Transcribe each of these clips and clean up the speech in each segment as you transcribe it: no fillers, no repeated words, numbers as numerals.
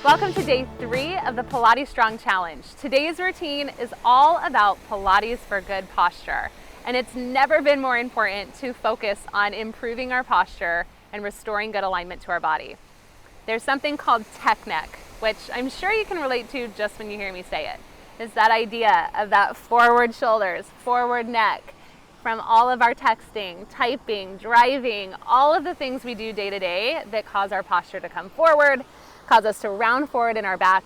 Welcome to day 3 of the Pilates Strong Challenge. Today's routine is all about Pilates for good posture. And it's never been more important to focus on improving our posture and restoring good alignment to our body. There's something called tech neck, which I'm sure you can relate to just when you hear me say it. It's that idea of that forward shoulders, forward neck, from all of our texting, typing, driving, all of the things we do day to day that cause our posture to come forward, cause us to round forward in our back,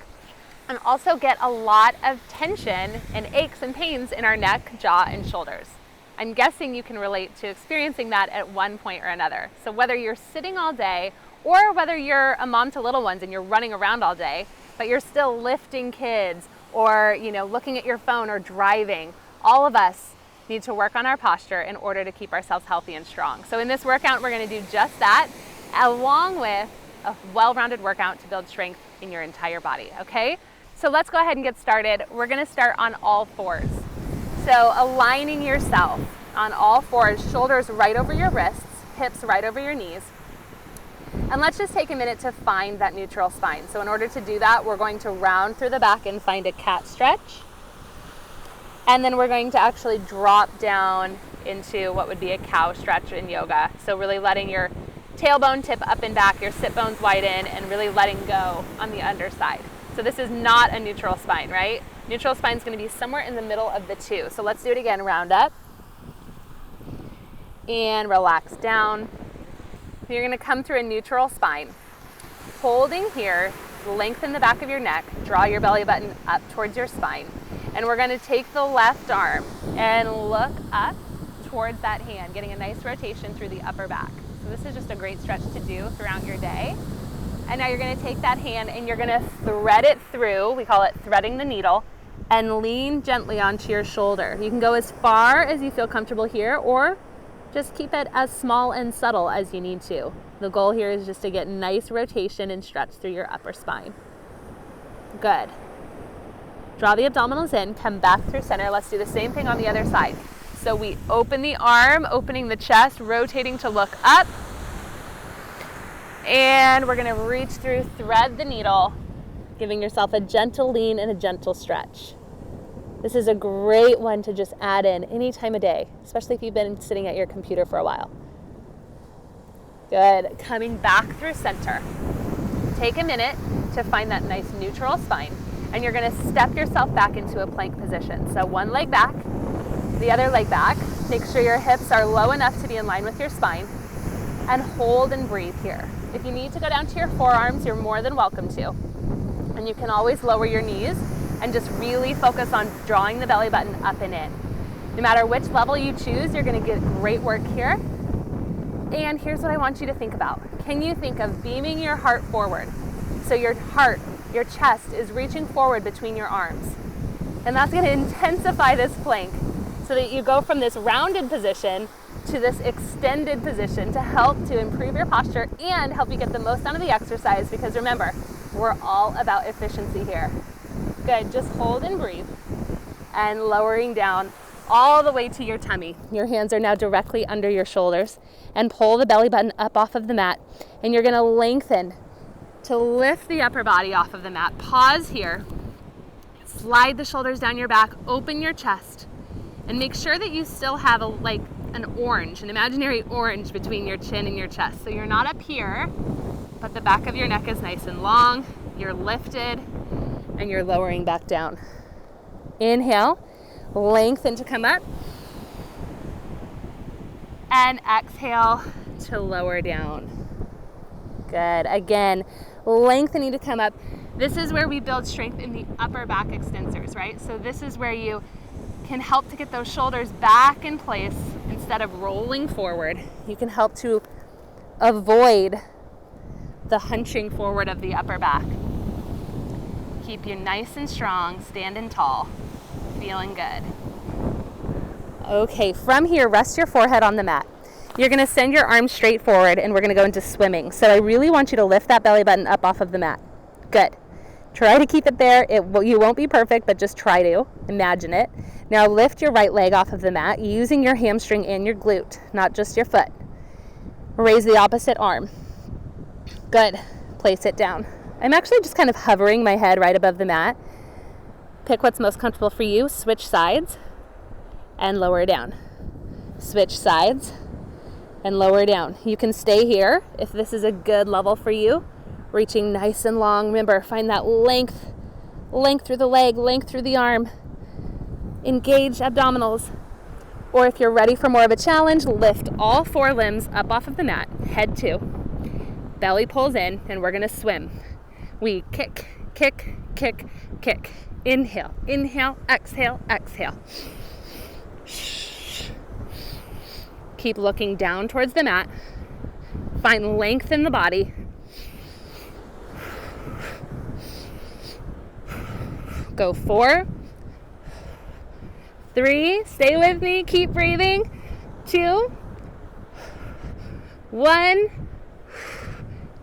and also get a lot of tension and aches and pains in our neck, jaw, and shoulders. I'm guessing you can relate to experiencing that at one point or another. So whether you're sitting all day or whether you're a mom to little ones and you're running around all day, but you're still lifting kids or looking at your phone or driving, all of us need to work on our posture in order to keep ourselves healthy and strong. So in this workout, we're going to do just that, along with a well-rounded workout to build strength in your entire body, okay? So let's go ahead and get started. We're going to start on all fours. So aligning yourself on all fours, shoulders right over your wrists, hips right over your knees. And let's just take a minute to find that neutral spine. So in order to do that, we're going to round through the back and find a cat stretch. And then we're going to actually drop down into what would be a cow stretch in yoga. So really letting your tailbone tip up and back, your sit bones widen, and really letting go on the underside. So this is not a neutral spine, right? Neutral spine is going to be somewhere in the middle of the two. So let's do it again. Round up and relax down. You're going to come through a neutral spine. Holding here, lengthen the back of your neck, draw your belly button up towards your spine. And we're going to take the left arm and look up towards that hand, getting a nice rotation through the upper back. So this is just a great stretch to do throughout your day. And now you're going to take that hand and you're going to thread it through, we call it threading the needle, and lean gently onto your shoulder. You can go as far as you feel comfortable here, or just keep it as small and subtle as you need to. The goal here is just to get nice rotation and stretch through your upper spine. Good. Draw the abdominals in, come back through center. Let's do the same thing on the other side. So we open the arm, opening the chest, rotating to look up. And we're going to reach through, thread the needle, giving yourself a gentle lean and a gentle stretch. This is a great one to just add in any time of day, especially if you've been sitting at your computer for a while. Good. Coming back through center. Take a minute to find that nice neutral spine, and you're going to step yourself back into a plank position. So one leg back, the other leg back. Make sure your hips are low enough to be in line with your spine, and hold and breathe here. If you need to go down to your forearms, you're more than welcome to. And you can always lower your knees and just really focus on drawing the belly button up and in. No matter which level you choose, you're going to get great work here. And here's what I want you to think about. Can you think of beaming your heart forward? So your heart, your chest is reaching forward between your arms. And that's going to intensify this plank so that you go from this rounded position to this extended position to help to improve your posture and help you get the most out of the exercise, because remember, we're all about efficiency here. Good, just hold and breathe, and lowering down all the way to your tummy. Your hands are now directly under your shoulders, and pull the belly button up off of the mat, and you're gonna lengthen to lift the upper body off of the mat. Pause here, slide the shoulders down your back, open your chest, and make sure that you still have an orange, an imaginary orange between your chin and your chest. So you're not up here, but the back of your neck is nice and long, you're lifted, and you're lowering back down. Inhale, lengthen to come up, and exhale to lower down. Good. Again, lengthening to come up. This is where we build strength in the upper back extensors, right? So this is where you can help to get those shoulders back in place instead of rolling forward. You can help to avoid the hunching forward of the upper back. Keep you nice and strong, standing tall, feeling good. Okay, from here, rest your forehead on the mat. You're going to send your arms straight forward, and we're going to go into swimming. So I really want you to lift that belly button up off of the mat. Good. Try to keep it there. You won't be perfect, but just try to. Imagine it. Now lift your right leg off of the mat using your hamstring and your glute, not just your foot. Raise the opposite arm. Good. Place it down. I'm actually just kind of hovering my head right above the mat. Pick what's most comfortable for you. Switch sides and lower down. Switch sides and lower down. You can stay here if this is a good level for you. Reaching nice and long. Remember, find that length through the leg, length through the arm. Engage abdominals. Or if you're ready for more of a challenge, lift all 4 limbs up off of the mat, head 2. Belly pulls in, and we're gonna swim. We kick, kick, kick, kick. Inhale, inhale, exhale, exhale. Keep looking down towards the mat. Find length in the body. Go 4, 3, stay with me, keep breathing. 2, 1,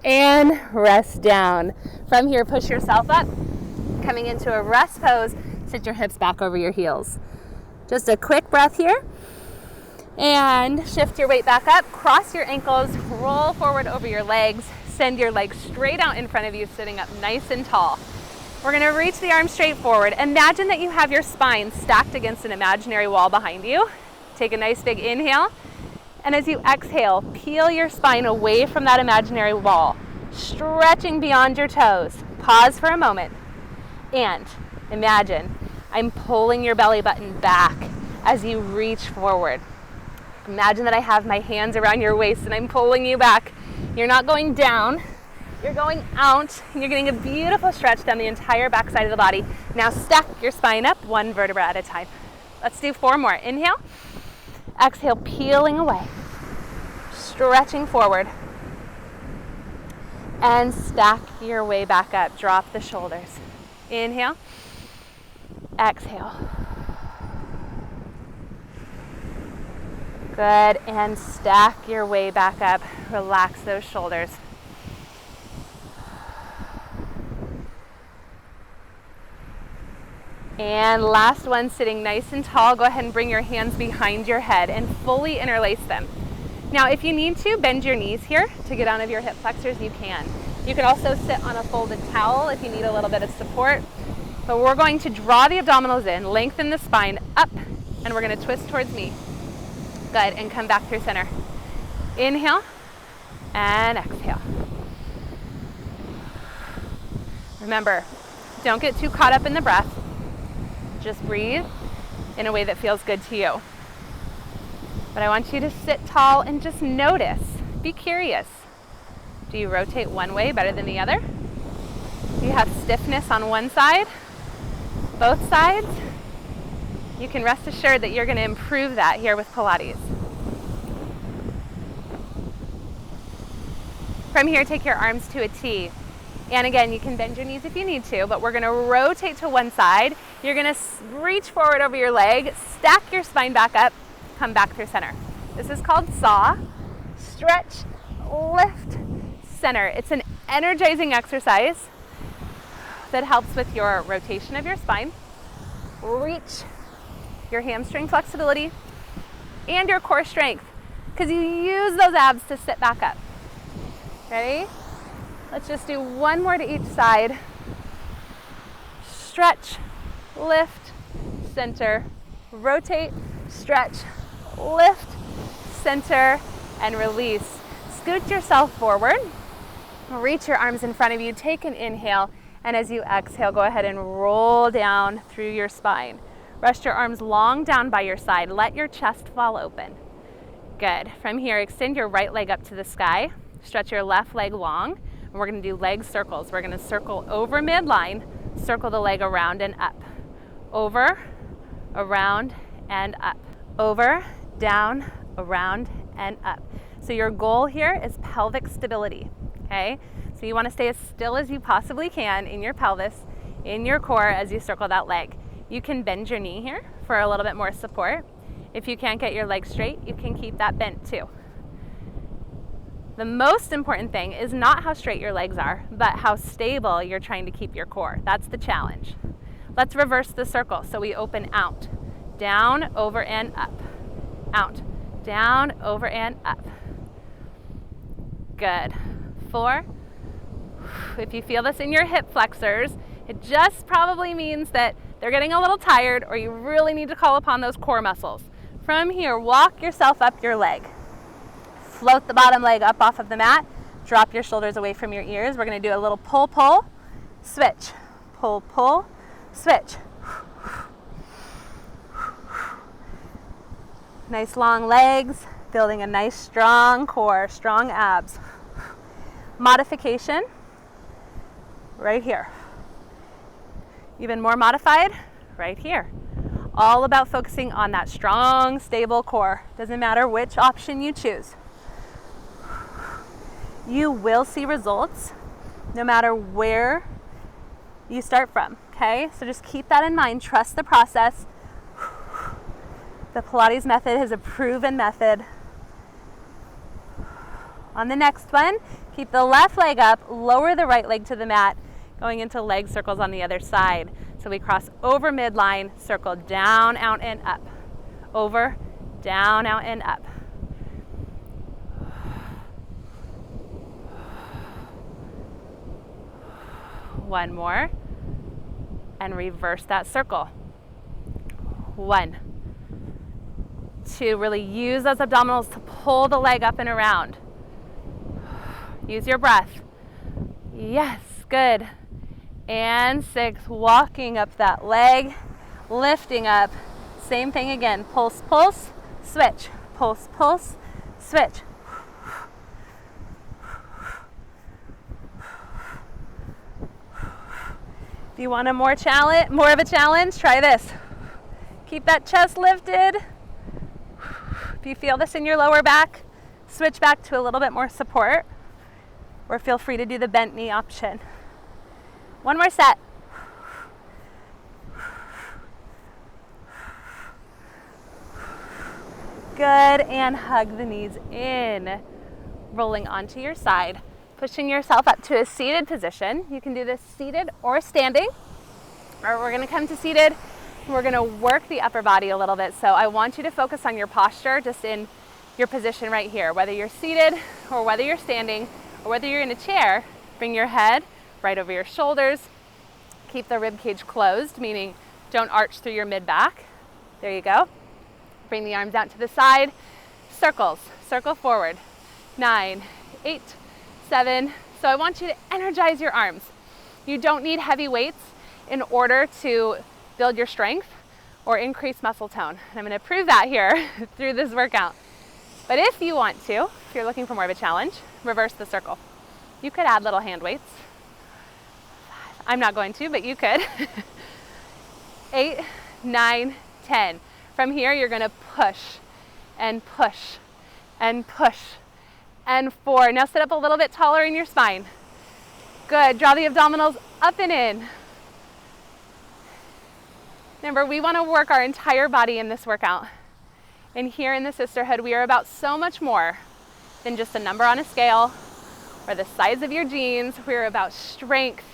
and rest down. From here, push yourself up. Coming into a rest pose, sit your hips back over your heels. Just a quick breath here. And shift your weight back up, cross your ankles, roll forward over your legs, send your legs straight out in front of you, sitting up nice and tall. We're gonna reach the arms straight forward. Imagine that you have your spine stacked against an imaginary wall behind you. Take a nice big inhale, and as you exhale, peel your spine away from that imaginary wall, stretching beyond your toes. Pause for a moment, and imagine I'm pulling your belly button back as you reach forward. Imagine that I have my hands around your waist and I'm pulling you back. You're not going down, you're going out, and you're getting a beautiful stretch down the entire back side of the body. Now stack your spine up 1 vertebra at a time. Let's do 4 more. Inhale, exhale, peeling away, stretching forward, and stack your way back up. Drop the shoulders. Inhale, exhale. Good, and stack your way back up. Relax those shoulders. And last one, sitting nice and tall. Go ahead and bring your hands behind your head and fully interlace them. Now, if you need to, bend your knees here to get out of your hip flexors, you can. You can also sit on a folded towel if you need a little bit of support. But we're going to draw the abdominals in, lengthen the spine up, and we're going to twist towards me. Good, and come back through center. Inhale and exhale. Remember, don't get too caught up in the breath. Just breathe in a way that feels good to you. But I want you to sit tall and just notice. Be curious. Do you rotate one way better than the other? Do you have stiffness on one side? Both sides? You can rest assured that you're going to improve that here with Pilates. From here, take your arms to a T. And again, you can bend your knees if you need to, but we're going to rotate to one side. You're going to reach forward over your leg, stack your spine back up, come back through center. This is called saw. Stretch, lift, center. It's an energizing exercise that helps with your rotation of your spine, reach, your hamstring flexibility, and your core strength, because you use those abs to sit back up. Ready? Let's just do 1 more to each side. Stretch, lift, center, rotate, stretch, lift, center, and release. Scoot yourself forward. Reach your arms in front of you. Take an inhale, and as you exhale, go ahead and roll down through your spine. Rest your arms long down by your side. Let your chest fall open. Good. From here, extend your right leg up to the sky. Stretch your left leg long. And we're going to do leg circles. We're going to circle over midline, circle the leg around and up. Over, around, and up. Over, down, around, and up. So your goal here is pelvic stability, okay? So you want to stay as still as you possibly can in your pelvis, in your core as you circle that leg. You can bend your knee here for a little bit more support. If you can't get your leg straight, you can keep that bent too. The most important thing is not how straight your legs are, but how stable you're trying to keep your core. That's the challenge. Let's reverse the circle. So we open out, down, over, and up. Out, down, over, and up. Good. 4. If you feel this in your hip flexors, it just probably means that they're getting a little tired, or you really need to call upon those core muscles. From here, walk yourself up your leg. Float the bottom leg up off of the mat. Drop your shoulders away from your ears. We're going to do a little pull, pull, switch. Pull, pull, switch. Nice long legs, building a nice strong core, strong abs. Modification, right here. Even more modified, right here. All about focusing on that strong, stable core. Doesn't matter which option you choose. You will see results no matter where you start from, okay? So just keep that in mind. Trust the process. The Pilates method is a proven method. On the next one, keep the left leg up, lower the right leg to the mat, going into leg circles on the other side. So we cross over midline, circle down, out, and up. Over, down, out, and up. One more, and reverse that circle. 1, 2, really use those abdominals to pull the leg up and around. Use your breath. Yes, good. And 6, walking up that leg, lifting up. Same thing again, pulse, pulse, switch. Pulse, pulse, switch. If you want more of a challenge, try this. Keep that chest lifted. If you feel this in your lower back, switch back to a little bit more support, or feel free to do the bent knee option. One more set. Good, and hug the knees in. Rolling onto your side. Pushing yourself up to a seated position. You can do this seated or standing. Or we're gonna come to seated. We're gonna work the upper body a little bit. So I want you to focus on your posture just in your position right here. Whether you're seated or whether you're standing or whether you're in a chair, bring your head right over your shoulders. Keep the rib cage closed, meaning don't arch through your mid-back. There you go. Bring the arms out to the side. Circles, circle forward. 9, 8, 7. So I want you to energize your arms. You don't need heavy weights in order to build your strength or increase muscle tone. And I'm going to prove that here through this workout. But if you want to, if you're looking for more of a challenge, reverse the circle. You could add little hand weights. I'm not going to, but you could. 8, 9, 10. From here, you're going to push and push and push. And 4. Now sit up a little bit taller in your spine. Good. Draw the abdominals up and in. Remember, we want to work our entire body in this workout. And here in the sisterhood, we are about so much more than just a number on a scale or the size of your jeans. We're about strength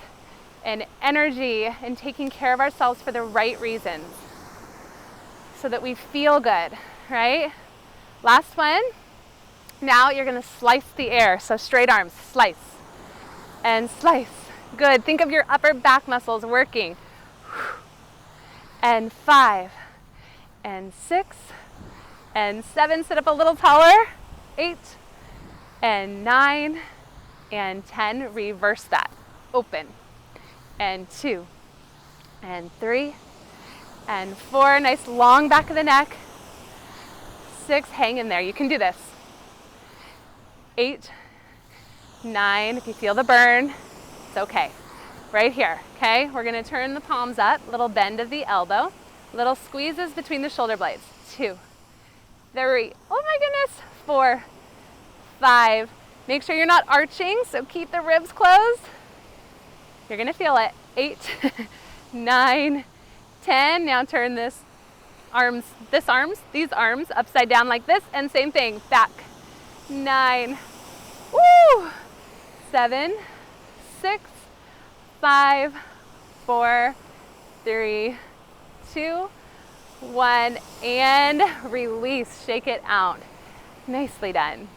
and energy and taking care of ourselves for the right reasons so that we feel good, right? Last one. Now you're gonna slice the air. So straight arms, slice and slice. Good. Think of your upper back muscles working. And 5 and 6 and 7. Sit up a little taller. 8 and 9 and 10. Reverse that. Open. And 2 and 3 and 4. Nice long back of the neck. 6. Hang in there. You can do this. 8, 9, if you feel the burn, it's okay. Right here, okay? We're gonna turn the palms up, little bend of the elbow, little squeezes between the shoulder blades. 2, 3, oh my goodness, 4, 5. Make sure you're not arching, so keep the ribs closed. You're gonna feel it. 8, 9, 10. Now turn these arms upside down like this, and same thing, back. 9, woo, Woo! 7, 6, 5, 4, 3, 2, 1, and release. Shake it out. Nicely done.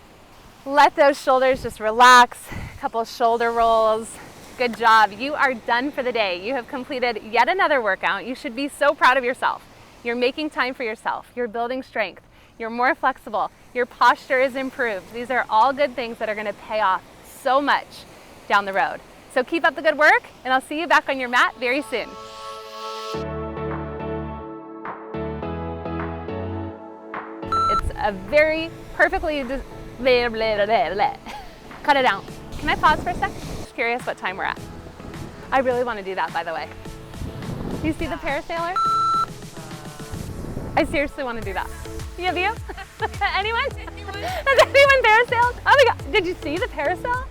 Let those shoulders just relax. A couple shoulder rolls. Good job. You are done for the day. You have completed yet another workout. You should be so proud of yourself. You're making time for yourself. You're building strength. You're more flexible. Your posture is improved. These are all good things that are going to pay off so much down the road. So keep up the good work, and I'll see you back on your mat very soon. It's a very perfectly cut it out. Can I pause for a sec? Just curious what time we're at. I really want to do that, by the way. You see the parasailer? I seriously want to do that. You? Anyone? Has anyone parasailed? Oh my God, did you see the parasail?